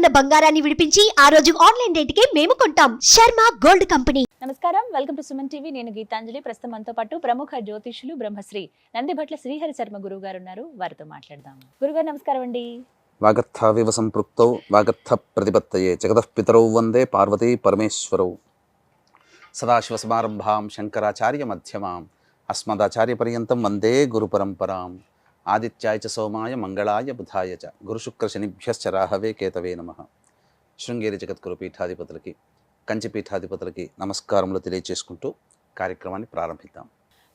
ఉన్న బంగారాన్ని విడిపించి ఆ రోజు ఆన్లైన్ రేటుకే మేము కొంటాం. Sharma gold company. నమస్కారం, వెల్కమ్ టు సుమన్ టీవీ. నేను గీతాంజలి. ప్రస్తుతం మనతో పాటు ప్రముఖ జ్యోతిష్యులు బ్రహ్మశ్రీ నందిభట్ల శ్రీహరి శర్మ గురువు గారు ఉన్నారు. వారితో మాట్లాడదాం. గురుగారు నమస్కారం అండి. వాగర్థావివ సంపృక్తౌ వాగర్థ ప్రతిపత్తయే జగతః పితరౌ వందే పార్వతీ పరమేశ్వరౌ. సదాశివసమారంభాం శంకరాచార్య మధ్యమాం అస్మదాచార్య పర్యంతం వందే గురు పరంపరాం. ఆదిత్యాయ చ సోమాయ మంగళాయ బుధాయ చ గురుశుక్ర శనిభ్యశ్చ రాహవే కేతవే నమః. శృంగేరి జగద్గురు పీఠాధిపతులకి, కంచి పీఠాధిపతులకి నమస్కారములు తెలియచేసుకుంటూ కార్యక్రమాన్ని ప్రారంభిద్దాం.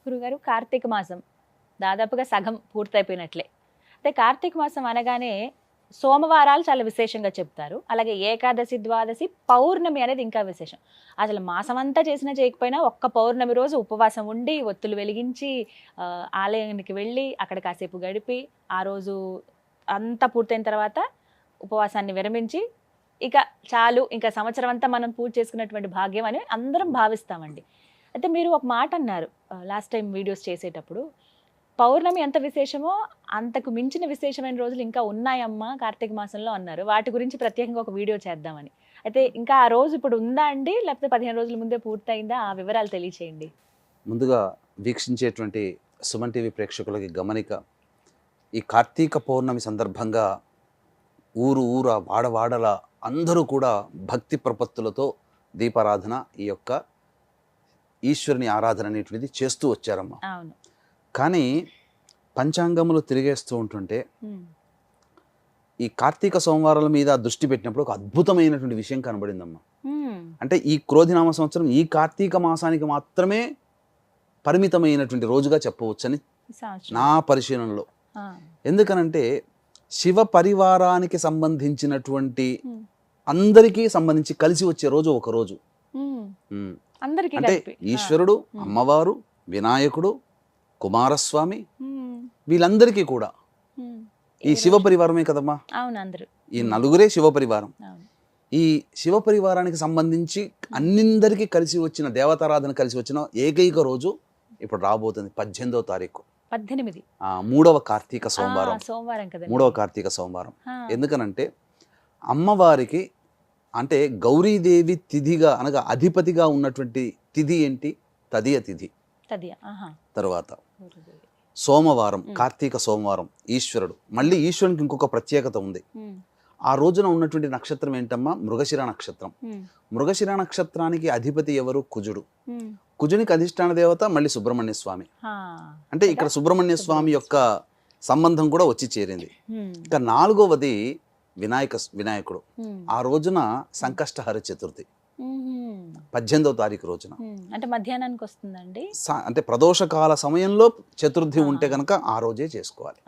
గురుగారు, కార్తీక మాసం దాదాపుగా సగం పూర్తయిపోయినట్లే. అయితే కార్తీక మాసం అనగానే సోమవారాలు చాలా విశేషంగా చెప్తారు. అలాగే ఏకాదశి, ద్వాదశి, పౌర్ణమి అనేది ఇంకా విశేషం. అసలు మాసం అంతా చేసినా చేయకపోయినా ఒక్క పౌర్ణమి రోజు ఉపవాసం ఉండి ఒత్తులు వెలిగించి ఆలయానికి వెళ్ళి అక్కడ కాసేపు గడిపి ఆ రోజు అంతా పూర్తయిన తర్వాత ఉపవాసాన్ని విరమించి ఇక చాలు, ఇంకా సంవత్సరం అంతా మనం పూజ చేసుకున్నటువంటి భాగ్యం అని అందరం భావిస్తామండి. అయితే మీరు ఒక మాట అన్నారు లాస్ట్ టైం వీడియోస్ చేసేటప్పుడు, పౌర్ణమి ఎంత విశేషమో అంతకు మించిన విశేషమైన రోజులు ఇంకా ఉన్నాయమ్మా కార్తీక మాసంలో అన్నారు. వాటి గురించి ప్రత్యేకంగా ఒక వీడియో చేద్దామని. అయితే ఇంకా ఆ రోజు ఇప్పుడు ఉందా అండి, లేకపోతే 15 రోజుల ముందే పూర్తయిందా? ఆ వివరాలు తెలియచేయండి. ముందుగా వీక్షించేటువంటి సుమన్ టీవీ ప్రేక్షకులకి గమనిక, ఈ కార్తీక పౌర్ణమి సందర్భంగా ఊర వాడవాడల అందరూ కూడా భక్తి ప్రపత్తులతో దీపారాధన, ఈ యొక్క ఈశ్వరుని ఆరాధన అనేటువంటిది చేస్తూ వచ్చారమ్మా. అవును. కానీ పంచాంగములు తిరిగేస్తూ ఉంటుంటే ఈ కార్తీక సోమవారాల మీద దృష్టి పెట్టినప్పుడు ఒక అద్భుతమైనటువంటి విషయం కనబడిందమ్మా. అంటే ఈ క్రోధినామ సంవత్సరం ఈ కార్తీక మాసానికి మాత్రమే పరిమితమైనటువంటి రోజుగా చెప్పవచ్చని నా పరిశీలనలో. ఎందుకనంటే శివ పరివారానికి సంబంధించినటువంటి అందరికీ సంబంధించి కలిసి వచ్చే రోజు ఒక రోజు. అంటే ఈశ్వరుడు, అమ్మవారు, వినాయకుడు, కుమారస్వామి, వీళ్ళందరికీ కూడా ఈ శివ పరివారమే కదమ్మా. ఈ నలుగురే శివ పరివారం. ఈ శివ పరివారానికి సంబంధించి అన్నిందరికీ కలిసి వచ్చిన దేవతారాధన కలిసి వచ్చిన ఏకైక రోజు ఇప్పుడు రాబోతుంది 18వ తారీఖు, 3వ కార్తీక సోమవారం. మూడవ కార్తీక సోమవారం. ఎందుకనంటే అమ్మవారికి అంటే గౌరీదేవి తిథిగా అనగా అధిపతిగా ఉన్నటువంటి తిథి ఏంటి? తదియ తిథి. తర్వాత సోమవారం, కార్తీక సోమవారం ఈశ్వరుడు. మళ్ళీ ఈశ్వరునికి ఇంకొక ప్రత్యేకత ఉంది. ఆ రోజున ఉన్నటువంటి నక్షత్రం ఏంటమ్మా? మృగశిర నక్షత్రం. మృగశిర నక్షత్రానికి అధిపతి ఎవరు? కుజుడు. కుజునికి అధిష్టాన దేవత మళ్ళీ సుబ్రహ్మణ్య స్వామి. అంటే ఇక్కడ సుబ్రహ్మణ్య స్వామి యొక్క సంబంధం కూడా వచ్చి చేరింది. ఇక 4వది వినాయకుడు. ఆ రోజున సంకష్టహర చతుర్థి, 18వ తారీఖు రోజున. అంటే మధ్యాహ్నానికి వస్తుందండి. అంటే ప్రదోషకాల సమయంలో చతుర్థి ఉంటే కనుక ఆ రోజే చేసుకోవాలి.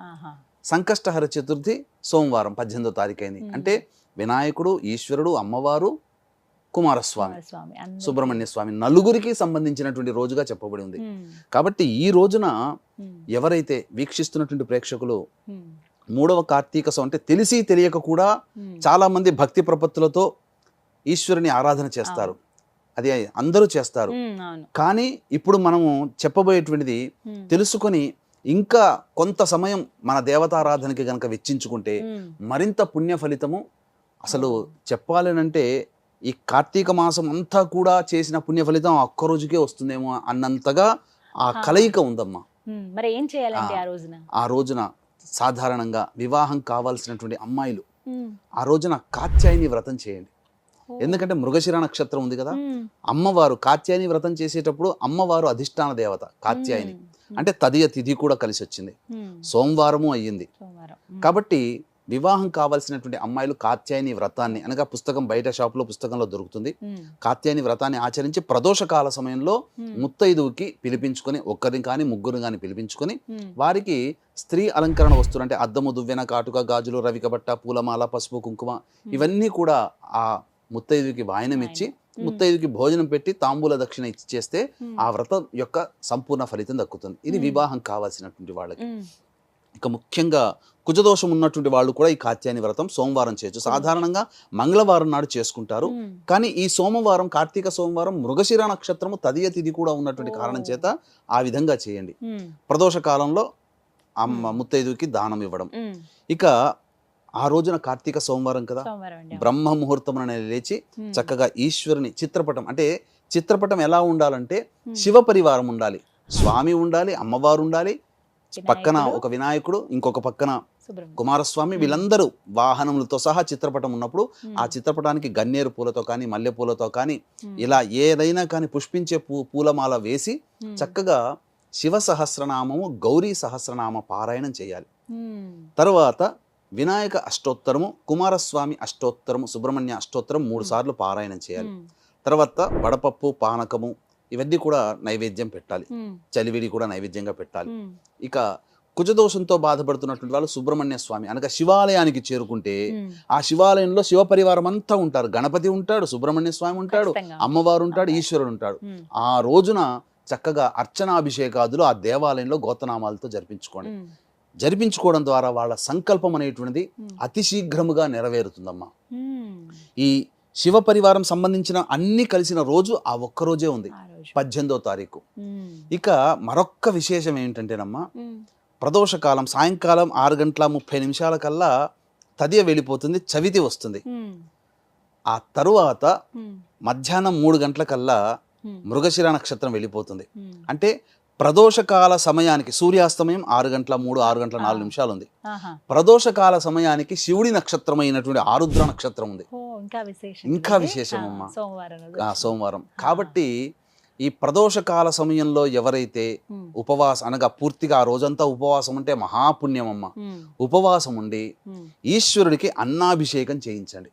సంకష్టహర చతుర్థి సోమవారం 18వ తారీఖు అయింది. అంటే వినాయకుడు, ఈశ్వరుడు, అమ్మవారు, కుమారస్వామి, సుబ్రహ్మణ్య స్వామి నలుగురికి సంబంధించినటువంటి రోజుగా చెప్పబడి ఉంది. కాబట్టి ఈ రోజున ఎవరైతే వీక్షిస్తున్నటువంటి ప్రేక్షకులు 3వ కార్తీక అంటే తెలిసి తెలియక కూడా చాలా మంది భక్తి ప్రపత్తులతో ఈశ్వరుని ఆరాధన చేస్తారు. అది అందరూ చేస్తారు. కానీ ఇప్పుడు మనము చెప్పబోయేటువంటిది తెలుసుకొని ఇంకా కొంత సమయం మన దేవతారాధనకి గనక వెచ్చించుకుంటే మరింత పుణ్య ఫలితము. అసలు చెప్పాలనంటే ఈ కార్తీక మాసం అంతా కూడా చేసిన పుణ్య ఫలితం ఒక్క రోజుకే వస్తుందేమో అన్నంతగా ఆ కలయిక ఉందమ్మా. మరి ఏం చేయాలంటే ఆ రోజున సాధారణంగా వివాహం కావాల్సినటువంటి అమ్మాయిలు ఆ రోజున కాత్యాయని వ్రతం చేయండి. ఎందుకంటే మృగశిర నక్షత్రం ఉంది కదా, అమ్మవారు కాత్యాయని వ్రతం చేసేటప్పుడు అమ్మవారు అధిష్టాన దేవత కాత్యాయని. అంటే తదియ తిథి కూడా కలిసి వచ్చింది, సోమవారము అయ్యింది. కాబట్టి వివాహం కావాల్సినటువంటి అమ్మాయిలు కాత్యాయని వ్రతాన్ని అనగా పుస్తకం బయట షాపులో పుస్తకంలో దొరుకుతుంది. కాత్యాయని వ్రతాన్ని ఆచరించి ప్రదోషకాల సమయంలో ముత్తైదువుకి పిలిపించుకొని, ఒక్కరిని కానీ ముగ్గురు కానీ పిలిపించుకొని వారికి స్త్రీ అలంకరణ వస్తువులు అంటే అద్దము, దువ్వెన, కాటుక, గాజులు, రవిక బట్ట, పూలమాల, పసుపు, కుంకుమ ఇవన్నీ కూడా ఆ ముత్తైదుకి వాయనం ఇచ్చి ముత్తైదుకి భోజనం పెట్టి తాంబూల దక్షిణ ఇచ్చి చేస్తే ఆ వ్రతం యొక్క సంపూర్ణ ఫలితం దక్కుతుంది. ఇది వివాహం కావాల్సినటువంటి వాళ్ళకి. ఇక ముఖ్యంగా కుజదోషం ఉన్నటువంటి వాళ్ళు కూడా ఈ కాత్యాయని వ్రతం సోమవారం చేయొచ్చు. సాధారణంగా మంగళవారం నాడు చేసుకుంటారు. కానీ ఈ సోమవారం, కార్తీక సోమవారం మృగశిర నక్షత్రము తదియ తిథి కూడా ఉన్నటువంటి కారణం చేత ఆ విధంగా చేయండి. ప్రదోష కాలంలో ముత్తైదుకి దానం ఇవ్వడం. ఇక ఆ రోజున కార్తీక సోమవారం కదా, సోమవారం అండి. బ్రహ్మ ముహూర్తమున లేచి చక్కగా ఈశ్వరుని చిత్రపటం, అంటే చిత్రపటం ఎలా ఉండాలంటే శివ పరివారం ఉండాలి, స్వామి ఉండాలి, అమ్మవారు ఉండాలి, పక్కన ఒక వినాయకుడు, ఇంకొక పక్కన కుమారస్వామి, వీళ్ళందరూ వాహనములతో సహా చిత్రపటం ఉన్నప్పుడు ఆ చిత్రపటానికి గన్నేరు పూలతో కానీ మల్లె పూలతో కానీ ఇలా ఏదైనా కానీ పుష్పించే పూలమాల వేసి చక్కగా శివ సహస్రనామము, గౌరీ సహస్రనామ పారాయణం చేయాలి. తర్వాత వినాయక అష్టోత్తరము, కుమారస్వామి అష్టోత్తరము, సుబ్రహ్మణ్య అష్టోత్తరం 3 సార్లు పారాయణం చేయాలి. తర్వాత వడపప్పు, పానకము ఇవన్నీ కూడా నైవేద్యం పెట్టాలి, చలివిడి కూడా నైవేద్యంగా పెట్టాలి. ఇక కుజదోషంతో బాధపడుతున్నటువంటి వాళ్ళు సుబ్రహ్మణ్య స్వామి అనగా శివాలయానికి చేరుకుంటే ఆ శివాలయంలో శివ పరివారం అంతా ఉంటారు. గణపతి ఉంటాడు, సుబ్రహ్మణ్య స్వామి ఉంటాడు, అమ్మవారు ఉంటాడు, ఈశ్వరుడు ఉంటాడు. ఆ రోజున చక్కగా అర్చనాభిషేకాదులు ఆ దేవాలయంలో గోతనామాలతో జరిపించుకోవడం ద్వారా వాళ్ళ సంకల్పం అనేటువంటిది అతి శీఘ్రముగా నెరవేరుతుందమ్మా. ఈ శివ పరివారం సంబంధించిన అన్ని కలిసిన రోజు ఆ ఒక్కరోజే ఉంది, 18వ తారీఖు. ఇక మరొక్క విశేషం ఏంటంటేనమ్మా, ప్రదోషకాలం సాయంకాలం 6:30 కల్లా తదియ వెళ్ళిపోతుంది, చవితి వస్తుంది. ఆ తరువాత మధ్యాహ్నం 3 గంటలకల్లా మృగశిర నక్షత్రం వెళ్ళిపోతుంది. అంటే ప్రదోషకాల సమయానికి సూర్యాస్తమయం 6:03, 6:04 ఉంది. ప్రదోషకాల సమయానికి శివుడి నక్షత్రమైనటువంటి ఆరుద్ర నక్షత్రం ఉంది. ఇంకా విశేషం అమ్మా సోమవారం. కాబట్టి ఈ ప్రదోషకాల సమయంలో ఎవరైతే అనగా పూర్తిగా ఆ రోజంతా ఉపవాసం ఉంటే మహాపుణ్యం అమ్మ. ఉపవాసం ఉండి ఈశ్వరుడికి అన్నాభిషేకం చేయించండి.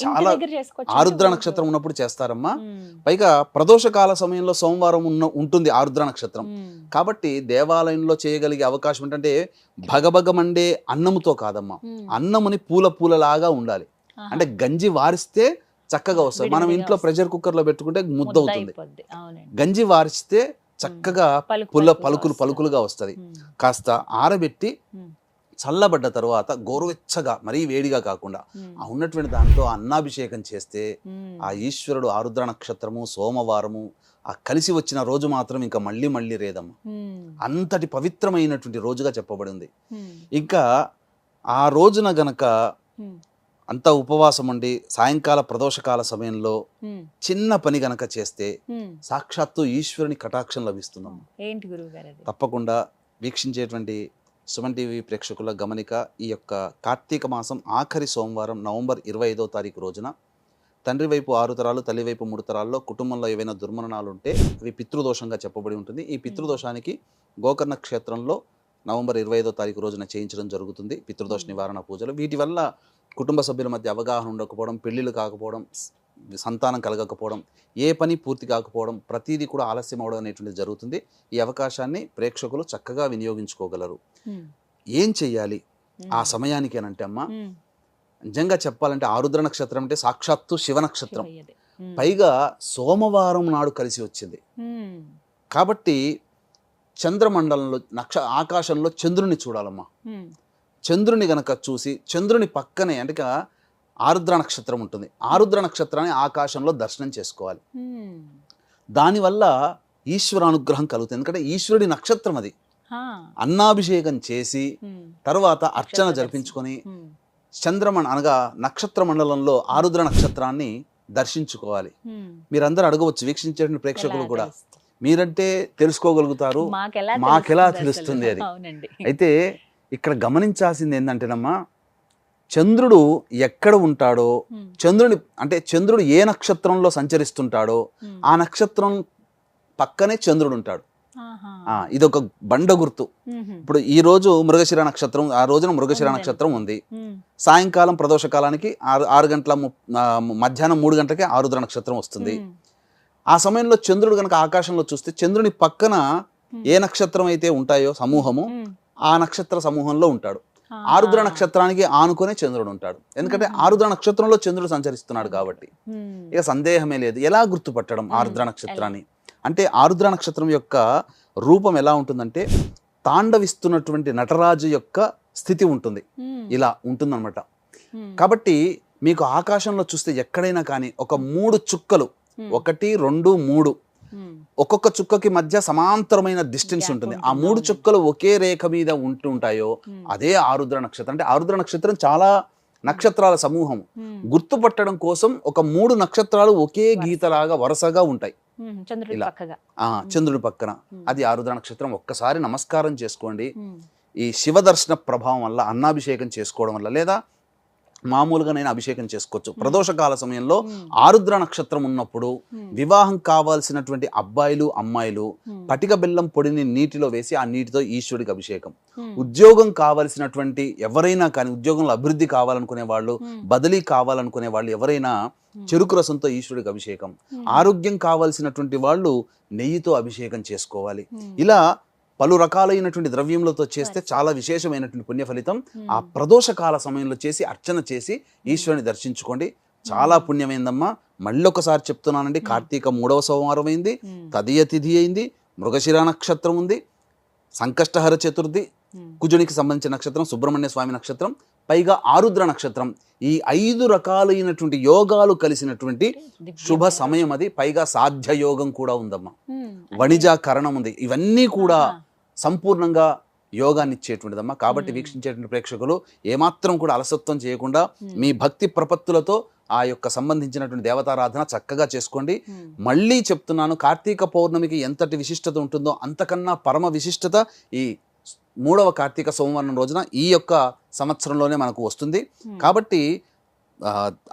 చాలా ఆరుద్ర నక్షత్రం ఉన్నప్పుడు చేస్తారమ్మా. పైగా ప్రదోషకాల సమయంలో సోమవారం ఉంటుంది ఆరుద్ర నక్షత్రం. కాబట్టి దేవాలయంలో చేయగలిగే అవకాశం ఏంటంటే భగభగమండే అన్నముతో కాదమ్మా, అన్నముని పూలలాగా ఉండాలి. అంటే గంజి వారిస్తే చక్కగా వస్తుంది. మనం ఇంట్లో ప్రెషర్ కుక్కర్ లో పెట్టుకుంటే ముద్ద అవుతుంది. గంజి వారిస్తే చక్కగా పలుకులుగా వస్తుంది. కాస్త ఆరబెట్టి చల్లబడ్డ తర్వాత గోరువెచ్చగా మరీ వేడిగా కాకుండా ఆ ఉన్నటువంటి దాంట్లో అన్నాభిషేకం చేస్తే ఆ ఈశ్వరుడు ఆరుద్ర నక్షత్రము సోమవారము ఆ కలిసి వచ్చిన రోజు మాత్రం ఇంకా మళ్ళీ రేదమ్మ. అంతటి పవిత్రమైనటువంటి రోజుగా చెప్పబడి ఉంది. ఇంకా ఆ రోజున గనక అంతా ఉపవాసం ఉండి సాయంకాల ప్రదోషకాల సమయంలో చిన్న పని గనక చేస్తే సాక్షాత్తు ఈశ్వరుని కటాక్షం లభిస్తుందమ్మా. ఏంటి గురువుగారు? తప్పకుండా వీక్షించేటువంటి సుమన్ టీవీ ప్రేక్షకుల గమనిక, ఈ యొక్క కార్తీక మాసం ఆఖరి సోమవారం నవంబర్ 25వ తారీఖు రోజున తండ్రి వైపు 6 తరాలు, తల్లి వైపు 3 తరాల్లో కుటుంబంలో ఏవైనా దుర్మరణాలు ఉంటే అవి పితృదోషంగా చెప్పబడి ఉంటుంది. ఈ పితృదోషానికి గోకర్ణ క్షేత్రంలో నవంబర్ 25వ తారీఖు రోజున చేయించడం జరుగుతుంది పితృదోష నివారణ పూజలు. వీటి వల్ల కుటుంబ సభ్యుల మధ్య అవగాహన ఉండకపోవడం, పెళ్లిళ్ళు కాకపోవడం, సంతానం కలగకపోవడం, ఏ పని పూర్తి కాకపోవడం, ప్రతిదీ కూడా ఆలస్యం అవడం అనేటువంటిది జరుగుతుంది. ఈ అవకాశాన్ని ప్రేక్షకులు చక్కగా వినియోగించుకోగలరు. ఏం చెయ్యాలి ఆ సమయానికి అని అంటే అమ్మా, నిజంగా చెప్పాలంటే ఆరుద్ర నక్షత్రం అంటే సాక్షాత్తు శివ నక్షత్రం, పైగా సోమవారం నాడు కలిసి వచ్చింది. కాబట్టి చంద్రమండలంలో ఆకాశంలో చంద్రుని చూడాలమ్మా. చంద్రుని గనక చూసి చంద్రుని పక్కనే అంటే ఆరుద్ర నక్షత్రం ఉంటుంది, ఆరుద్ర నక్షత్రాన్ని ఆకాశంలో దర్శనం చేసుకోవాలి. దానివల్ల ఈశ్వర అనుగ్రహం కలుగుతుంది. ఎందుకంటే ఈశ్వరుడి నక్షత్రం అది. అన్నాభిషేకం చేసి తర్వాత అర్చన జరిపించుకొని అనగా నక్షత్ర మండలంలో ఆరుద్ర నక్షత్రాన్ని దర్శించుకోవాలి. మీరందరూ అడగవచ్చు, వీక్షించే ప్రేక్షకులు కూడా, మీరంటే తెలుసుకోగలుగుతారు, మాకెలా తెలుస్తుంది అది. అయితే ఇక్కడ గమనించాల్సింది ఏంటంటేనమ్మా, చంద్రుడు ఎక్కడ ఉంటాడో, చంద్రుడు ఏ నక్షత్రంలో సంచరిస్తుంటాడో ఆ నక్షత్రం పక్కనే చంద్రుడు ఉంటాడు. ఇదొక బండ గుర్తు. ఇప్పుడు ఈ రోజు మృగశిర నక్షత్రం, ఆ రోజున మృగశిర నక్షత్రం ఉంది. సాయంకాలం ప్రదోషకాలానికి మధ్యాహ్నం 3 గంటలకే ఆరుద్ర నక్షత్రం వస్తుంది. ఆ సమయంలో చంద్రుడు గనక ఆకాశంలో చూస్తే చంద్రుని పక్కన ఏ నక్షత్రం అయితే ఉంటాయో సమూహము, ఆ నక్షత్ర సమూహంలో ఉంటాడు. ఆరుద్ర నక్షత్రానికి ఆనుకునే చంద్రుడు ఉంటాడు. ఎందుకంటే ఆరుద్ర నక్షత్రంలో చంద్రుడు సంచరిస్తున్నాడు కాబట్టి ఇక సందేహమే లేదు. ఎలా గుర్తుపట్టడం ఆరుద్ర నక్షత్రాన్ని అంటే, ఆరుద్ర నక్షత్రం యొక్క రూపం ఎలా ఉంటుందంటే తాండవిస్తున్నటువంటి నటరాజు యొక్క స్థితి ఉంటుంది, ఇలా ఉంటుందన్నమాట. కాబట్టి మీకు ఆకాశంలో చూస్తే ఎక్కడైనా కానీ ఒక 3 చుక్కలు, 1, 2, 3 ఒక్కొక్క చుక్కకి మధ్య సమాంతరమైన డిస్టెన్స్ Gap ఉంటుంది. ఆ ఉంటుంది, 3 అవును. చుక్కలు ఒకే రేఖ మీద ఉంటుంటాయో అదే ఆరుద్ర నక్షత్రం. అంటే ఆరుద్ర నక్షత్రం చాలా నక్షత్రాల సమూహం. గుర్తుపట్టడం కోసం ఒక 3 నక్షత్రాలు ఒకే గీతలాగా వరుసగా ఉంటాయి చంద్రుడి ఇలా. పక్కగా. చంద్రుడి పక్కన అది ఆరుద్ర నక్షత్రం. ఒక్కసారి నమస్కారం చేసుకోండి. ఈ శివ దర్శన ప్రభావం వల్ల అన్నాభిషేకం చేసుకోవడం వల్ల, లేదా మామూలుగా నేను అభిషేకం చేసుకోవచ్చు. ప్రదోషకాల సమయంలో ఆరుద్ర నక్షత్రం ఉన్నప్పుడు వివాహం కావాల్సినటువంటి అబ్బాయిలు అమ్మాయిలు పటిక బెల్లం పొడిని నీటిలో వేసి ఆ నీటితో ఈశ్వరుడికి అభిషేకం. ఉద్యోగం కావాల్సినటువంటి ఎవరైనా కానీ, ఉద్యోగంలో అభివృద్ధి కావాలనుకునే వాళ్ళు, బదిలీ కావాలనుకునే వాళ్ళు ఎవరైనా చెరుకు రసంతో ఈశ్వరుడికి అభిషేకం. ఆరోగ్యం కావాల్సినటువంటి వాళ్ళు నెయ్యితో అభిషేకం చేసుకోవాలి. ఇలా పలు రకాలైనటువంటి ద్రవ్యములతో చేస్తే చాలా విశేషమైనటువంటి పుణ్య ఫలితం. ఆ ప్రదోషకాల సమయంలో చేసి అర్చన చేసి ఈశ్వరుని దర్శించుకోండి. చాలా పుణ్యమైందమ్మా. మళ్ళీ ఒకసారి చెప్తున్నానండి, కార్తీక 3వ సోమవారం అయింది, తదియ తిథి అయింది, మృగశిర నక్షత్రం ఉంది, సంకష్టహర చతుర్థి, కుజునికి సంబంధించిన నక్షత్రం, సుబ్రహ్మణ్య స్వామి నక్షత్రం, పైగా ఆరుద్ర నక్షత్రం. ఈ 5 రకాలైనటువంటి యోగాలు కలిసినటువంటి శుభ సమయం అది. పైగా సాధ్య యోగం కూడా ఉందమ్మా, వణిజాకరణం ఉంది. ఇవన్నీ కూడా సంపూర్ణంగా యోగాన్ని ఇచ్చేటువంటిదమ్మా. కాబట్టి వీక్షించేటువంటి ప్రేక్షకులు ఏమాత్రం కూడా అలసత్వం చేయకుండా మీ భక్తి ప్రపత్తులతో ఆ యొక్క సంబంధించినటువంటి దేవతారాధన చక్కగా చేసుకోండి. మళ్ళీ చెప్తున్నాను, కార్తీక పౌర్ణమికి ఎంతటి విశిష్టత ఉంటుందో అంతకన్నా పరమ విశిష్టత ఈ 3వ కార్తీక సోమవారం రోజున ఈ యొక్క సంవత్సరంలోనే మనకు వస్తుంది. కాబట్టి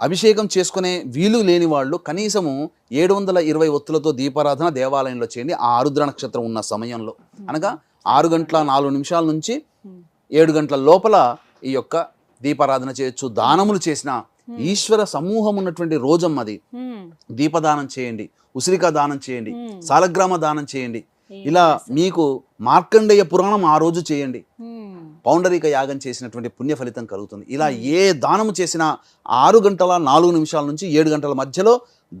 అభిషేకం చేసుకునే వీలు లేని వాళ్ళు కనీసము 720 ఒత్తులతో దీపారాధన దేవాలయంలో చేయండి. ఆ ఆరుద్ర నక్షత్రం ఉన్న సమయంలో, అనగా 6:04 నుంచి 7 గంటల లోపల ఈ యొక్క దీపారాధన చేయొచ్చు. దానములు చేసిన ఈశ్వర సమూహం ఉన్నటువంటి రోజమ్మది. దీపదానం చేయండి, ఉసిరికా దానం చేయండి, సాలగ్రామ దానం చేయండి. ఇలా మీకు మార్కండేయ పురాణం ఆ రోజు చేయండి. పౌండరీక యాగం చేసినటువంటి పుణ్య ఫలితం కలుగుతుంది. ఇలా ఏ దానము చేసినా 6:04 నుంచి 7 గంటల మధ్యలో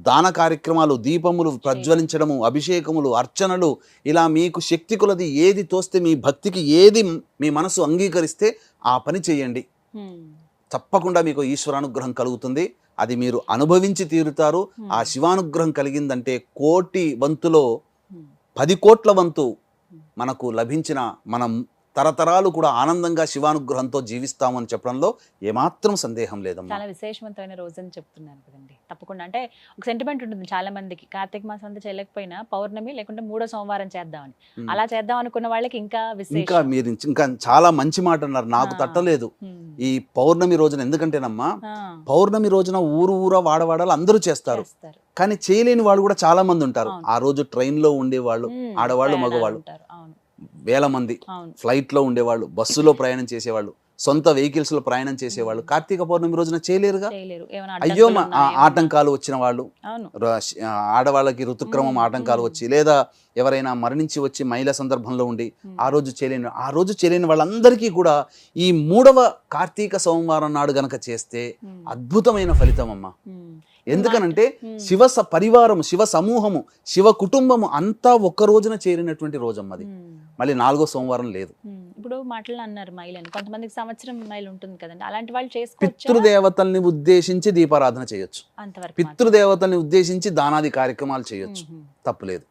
దాన కార్యక్రమాలు, దీపములు ప్రజ్వలించడము, అభిషేకములు, అర్చనలు, ఇలా మీకు శక్తి కొలది ఏది తోస్తే, మీ భక్తికి ఏది మీ మనసు అంగీకరిస్తే ఆ పని చేయండి. తప్పకుండా మీకు ఈశ్వరానుగ్రహం కలుగుతుంది. అది మీరు అనుభవించి తీరుతారు. ఆ శివానుగ్రహం కలిగిందంటే 1,00,00,000 వంతులో 10 కోట్ల వంతు మనకు లభించిన, మనం తరతరాలు కూడా ఆనందంగా శివానుగ్రహంతో జీవిస్తామని చెప్పడంలో ఏమాత్రం సందేహం లేదమ్మా. చాలా విశేషవంతమైన రోజు అని చెప్తున్నాను కదండి. తప్పకుండా, అంటే ఒక సెంటిమెంట్ ఉంటుంది చాలా మందికి, కార్తీక మాసం అంతా చేయలేకపోయినా పౌర్ణమి లేకుంటే 3వ సోమవారం చేద్దామని. అలా చేద్దాం అనుకున్న వాళ్ళకి ఇంకా ఇంకా మీరు ఇంకా చాలా మంచి మాట అన్నారు, నాకు తట్టలేదు. ఈ పౌర్ణమి రోజున, ఎందుకంటేనమ్మా పౌర్ణమి రోజున ఊరు వాడవాడాలు అందరూ చేస్తారు, కానీ చేయలేని వాళ్ళు కూడా చాలా మంది ఉంటారు. ఆ రోజు ట్రైన్ లో ఉండేవాళ్ళు, ఆడవాళ్ళు మగవాళ్ళు వేల మంది, ఫ్లైట్ లో ఉండేవాళ్ళు, బస్సులో ప్రయాణం చేసేవాళ్ళు, సొంత వెహికల్స్ లో ప్రయాణం చేసేవాళ్ళు కార్తీక పౌర్ణమి రోజున చేయలేరుగా. అయ్యో ఆటంకాలు వచ్చిన వాళ్ళు, ఆడవాళ్ళకి ఋతుక్రమం ఆటంకాలు వచ్చి, లేదా ఎవరైనా మరణించి వచ్చి మహిళ సందర్భంలో ఉండి ఆ రోజు చేయలేని వాళ్ళందరికీ కూడా ఈ 3వ కార్తీక సోమవారం నాడు గనక చేస్తే అద్భుతమైన ఫలితం అమ్మా. ఎందుకనంటే శివ పరివారము, శివ సమూహము, శివ కుటుంబము అంతా ఒక్క రోజున చేరినటువంటి రోజమ్మది. మళ్ళీ 4వ సోమవారం లేదు. ఇప్పుడు మాటలు అన్నారు మహిళని, కొంతమందికి సంవత్సరం మహిళ ఉంటుంది కదండి, అలాంటి వాళ్ళు చేసుకోవచ్చు. పితృదేవతల్ని ఉద్దేశించి దీపారాధన చేయొచ్చు, పితృదేవతల్ని ఉద్దేశించి దానాది కార్యక్రమాలు చేయొచ్చు, తప్పులేదు.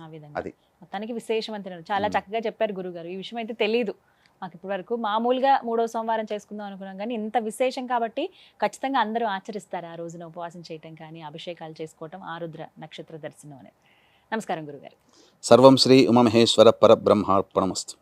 ఆ విధంగా అది మొత్తానికి విశేషవంతమైన, చాలా చక్కగా చెప్పారు గురుగారు. ఈ విషయం అయితే తెలియదు మాకు ఇప్పటి వరకు. మామూలుగా 3వ సోమవారం చేసుకుందాం అనుకున్నాం, కానీ ఇంత విశేషం కాబట్టి ఖచ్చితంగా అందరూ ఆచరిస్తారు ఆ రోజున ఉపవాసం చేయటం కానీ, అభిషేకాలు చేసుకోవటం, ఆరుద్ర నక్షత్ర దర్శనం అనేది. నమస్కారం గురుగారు. సర్వం శ్రీ ఉమామహేశ్వర పరబ్రహ్మార్పణమస్తు.